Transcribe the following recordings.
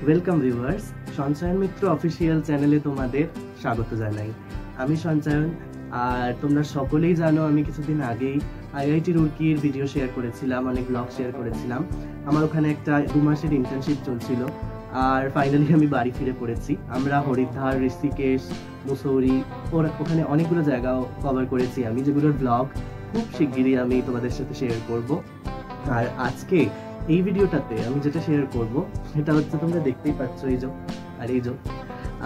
Welcome viewers, সঞ্চয়ন মিত্র official চ্যানেলে তোমাদের স্বাগত জানাই। আমি সঞ্চয়ন। আর তোমরা সকলেই জানো আমি কিছুদিন আগেই আইআইটি রুরকির ভিডিও শেয়ার করেছিলাম, অনেক ব্লগ শেয়ার করেছিলাম। আমার ওখানে একটা 2 মাসের ইন্টার্নশিপ চলছিল, আর ফাইনালি আমি বাড়ি ফিরে পড়েছি। আমরা হরিদ্বার, ঋষিকেশ, মুসৌরি ওখানে অনেকগুলো জায়গাও কভার করেছি আমি, যেগুলোর ব্লগ খুব শিগগিরই আমি তোমাদের সাথে শেয়ার করব। আর আজকে এই ভিডিওটাতে আমি যেটা শেয়ার করব সেটা হচ্ছে, তোমরা দেখতেই পাচ্ছ এই যে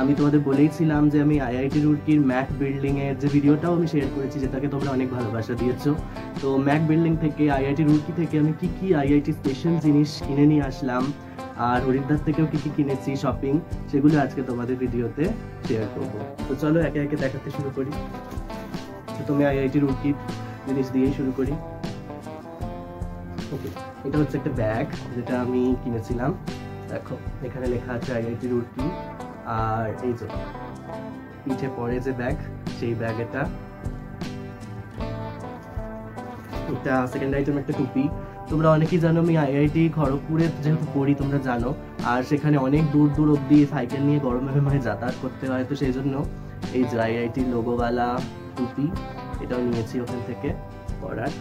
আমি তোমাদের বলেইছিলাম যে আমি আইআইটি রুরকির ম্যাক বিল্ডিং এর যে ভিডিওটাও আমি শেয়ার করেছি, যেটাকে তোমরা অনেক ভালোবাসা দিয়েছো। তো ম্যাক বিল্ডিং থেকে, আইআইটি রুরকি থেকে আমি কি আইআইটি স্পেশাল জিনিস কিনে নিয়ে আসলাম, আর হরিদ্বার থেকেও কি কিনেছি শপিং, সেগুলো আজকে তোমাদের ভিডিওতে শেয়ার করব। তো চলো একে একে দেখাতে শুরু করি। তো তুমি আইআইটি রুরকির জিনিস দিয়েই শুরু করি। ওকে, এটা হচ্ছে একটা ব্যাগ যেটা আমি কিনেছিলাম। দেখো এখানে লেখা আছে আইআইটি রুরকি, আর এই যে পিঠে পড়ে যে ব্যাগ, সেই ব্যাগ। এটা সেকেন্ড আইটেম একটা টুপি। তোমরা অনেকেই জানো আমি আইআইটি খড়গপুরে যেহেতু পড়ি, তোমরা জানো, আর সেখানে অনেক দূর দূর অব্দি সাইকেল নিয়ে গরমে যাতায়াত করতে হয়। তো সেই জন্য এই যে আইআইটি লোগোওয়ালা টুপি, এটাও নিয়েছি ওখান থেকে পরার।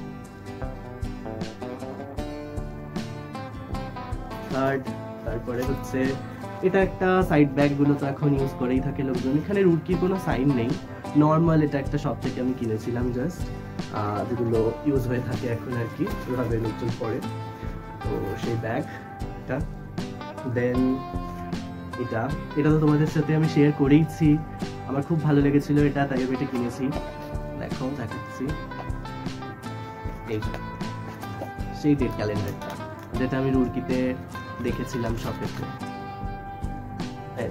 তারপরে হচ্ছে এটা একটা সাইড ব্যাগ, গুলো তো এখন ইউজ করেই থাকে লোকজন। এখানে রুরকির কোনো সাইন নেই, নর্মাল। এটা একটা শপ থেকে আমি কিনেছিলাম জাস্ট, যেগুলো ইউজ হয়ে থাকে এখন আর কি, এভাবে লোকজন পরে। তো সেই ব্যাগ এটা। দেন এটা তো তোমাদের সাথে আমি শেয়ার করেইছি, আমার খুব ভালো লেগেছিল এটা, তাই আমি এটা কিনেছি। দেখো দেখাচ্ছি, এই সেই ডেট ক্যালেন্ডারটা যেটা আমি রুরকিতে দেখেছিলাম শপেতে।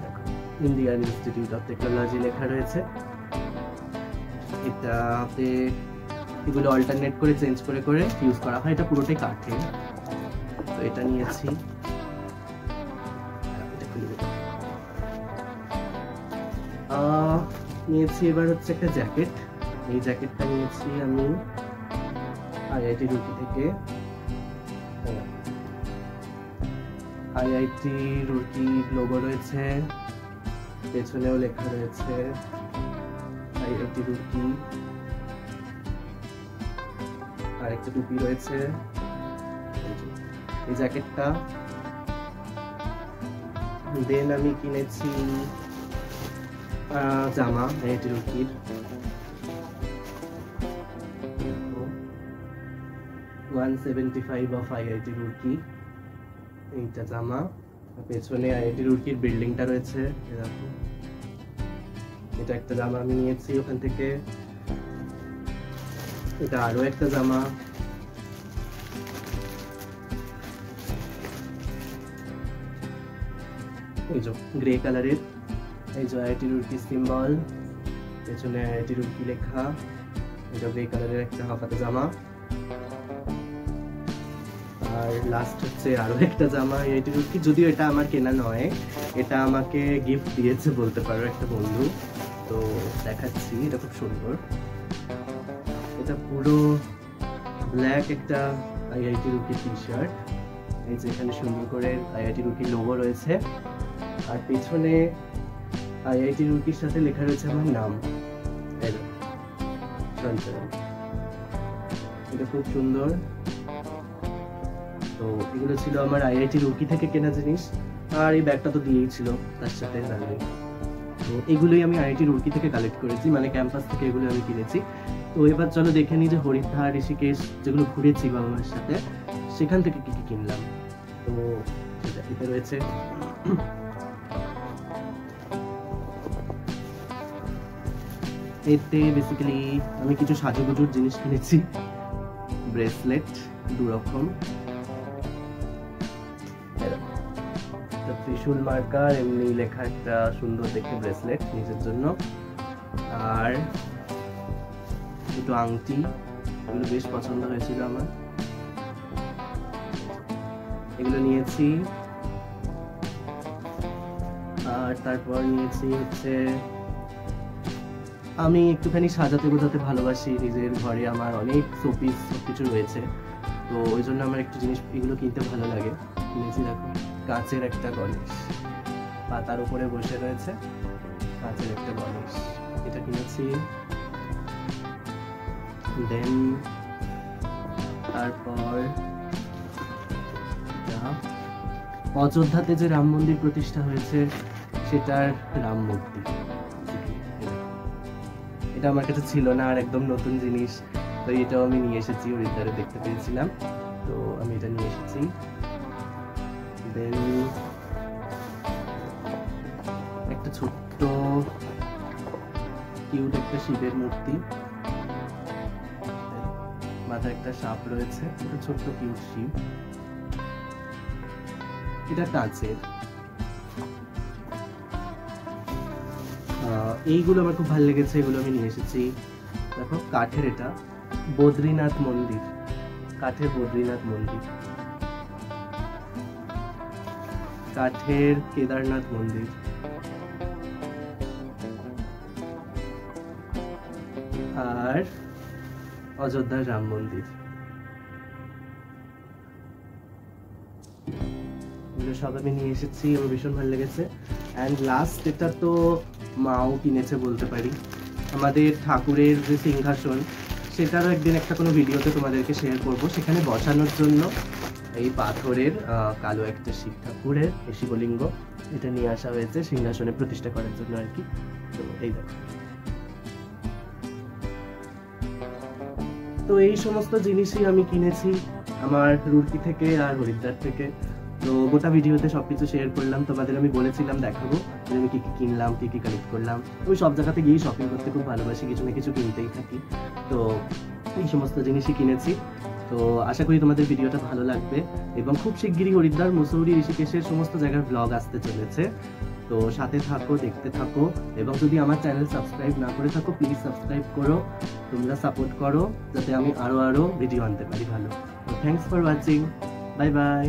দেখো ইন্ডিয়ান ইনস্টিটিউট অফ টেকনোলজি লেখা রয়েছে। এটাতে এগুলো অল্টারনেট করে চেঞ্জ করে করে ইউজ করা হয়, এটা পুরোটাই কাঠে। তো এটা নিয়েছি। নিয়েছি এবার হচ্ছে একটা জ্যাকেট। এই জ্যাকেটটা নিয়েছি আমি আইআইটি রুরকি থেকে। আইআইটি রুরকি লোগো রয়েছে, পেছনেও লেখা রয়েছে আইআইটি রুরকি, আর একটা টুপি রয়েছে। এই জ্যাকেটটা। দেন আমি কিনেছি জামা আইআইটি রুরকির, 175 অফ আইআইটি রুরকি। এইটা জামা, পেছনে আইআইটি রুরকির বিল্ডিংটা রয়েছে। এটা একটা জামা আমি নিয়েছি ওখান থেকে। এটা আরো একটা জামা। এই যে গ্রে কালারের, এই যে আইআইটি রুরকি সিম্বল, পেছনে আইআইটি রুরকি লেখা। এটা গ্রে কালারের একটা হাফাতে জামা। আর লাস্ট হচ্ছে আরো একটা জামা আইআইটি রুরকি, যদিও এটা আমার কেনা নয়, এটা আমাকে গিফট দিয়েছে বলতে পারো একটা বন্ধু। তো দেখাচ্ছি, এটা খুব সুন্দর। এটা পুরো ব্ল্যাক একটা আইআইটি রুরকি টি শার্ট। এই যে এখানে সুন্দর করে আইআইটি রুরকি লোগো রয়েছে, আর পেছনে আইআইটি রুরকির সাথে লেখা রয়েছে আমার নাম, সঞ্চয়ন। এটা খুব সুন্দর। তো এগুলো ছিল আমার আইআইটি রুরকি থেকে কেনা জিনিস, আর এই ব্যাগটা তো দিয়েই ছিল তার সাথে জানলে। তো এগুলোই আমি আইআইটি রুরকি থেকে কালেক্ট করেছি, মানে ক্যাম্পাস থেকে এগুলো আমি কিনেছি। তো এবার চলো দেখে নিই যে হরিদ্বার, ঋষিকেশ যেগুলো ঘুরেছি বাবা মার সাথে, সেখান থেকে কি কিনলাম। তো এতে রয়েছে এতে বেসিক্যালি আমি কিছু সাজুগুজুর জিনিস কিনেছি। ব্রেসলেট 2 রকম, ত্রিশূল মার্কার, এমনি লেখা একটা সুন্দর দেখে ব্রেসলেট নিজের জন্য, আর দুটো আংটি, এগুলো বেশ পছন্দ হয়েছিল আমার, এগুলো নিয়েছি। আর তারপর নিয়েছি হচ্ছে, আমি একটুখানি সাজাতে গোজাতে ভালোবাসি নিজের ঘরে, আমার অনেক শোপিস সবকিছু রয়েছে, তো ওই জন্য আমার একটু জিনিস এগুলো কিনতে ভালো লাগে। কিনেছি, দেখো কাঁচের একটা গণেশ, পাতার উপরে বসে রয়েছে, কাঁচের একটা গণেশ, এটা কিনেছি। দেন তারপর অযোধ্যাতে যে রাম মন্দির প্রতিষ্ঠা হয়েছে সেটার রাম মূর্তি, এটা আমার কাছে ছিল না, আর একদম নতুন জিনিস, তো এটাও আমি নিয়ে এসেছি, হরিদ্বারে দেখতে পেয়েছিলাম, তো আমি এটা নিয়ে এসেছি। দেন একটা ছোট্ট কিউট একটা শিবের মূর্তি, মাথায় একটা সাপ রয়েছে, একটা ছোট্ট কিউট শিব, এটা কাঁচের। এইগুলো আমার খুব ভালো লেগেছে, এগুলো আমি নিয়ে এসেছি। দেখো কাঠের, এটা বদ্রীনাথ মন্দির, কাঠের বদ্রীনাথ মন্দির, কাঠের কেদারনাথ মন্দির, আর অযোধ্যার রাম মন্দির, এগুলো সব আমি নিয়ে এসেছি, আমার ভীষণ ভালো লেগেছে। অ্যান্ড লাস্ট, এটা তো মাও কিনেছে বলতে পারি, আমাদের ঠাকুরের যে সিংহাসন, সেটারও একদিন একটা কোনো ভিডিওতে তোমাদেরকে শেয়ার করব, সেখানে বসানোর জন্য এই পাথরের কালো একটা শিব ঠাকুরের শিবলিঙ্গ, এটা নিয়ে আসা হয়েছে সিংহাসনে প্রতিষ্ঠা করার জন্য আর কি। তো এই দেখো, তো এই সমস্ত জিনিসই আমি কিনেছি আমার রুরকি থেকে আর হরিদ্বার থেকে। তো গোটা ভিডিওতে সবকিছু শেয়ার করলাম, তোমাদের আমি বলেছিলাম দেখাবো যে আমি কি কি কিনলাম, কি কি কালেক্ট করলাম। আমি সব জায়গাতে গিয়ে শপিং করতে খুব ভালোবাসি, কিছু না কিছু কিনতেই থাকি, তো এই সমস্ত জিনিসই কিনেছি। তো আশা করি তোমাদের ভিডিওটা ভালো লাগবে, এবং খুব শিগগিরই হরিদ্বার, মুসৌরি, ঋষিকেশের সমস্ত জায়গার ব্লগ আসতে চলেছে, তো সাথে থাকো, দেখতে থাকো। এবং যদি আমার চ্যানেল সাবস্ক্রাইব না করে থাকো, প্লিজ সাবস্ক্রাইব করো, তোমরা সাপোর্ট করো যাতে আমি আরো ভিডিও আনতে পারি ভালো। তো thanks for watching, bye bye.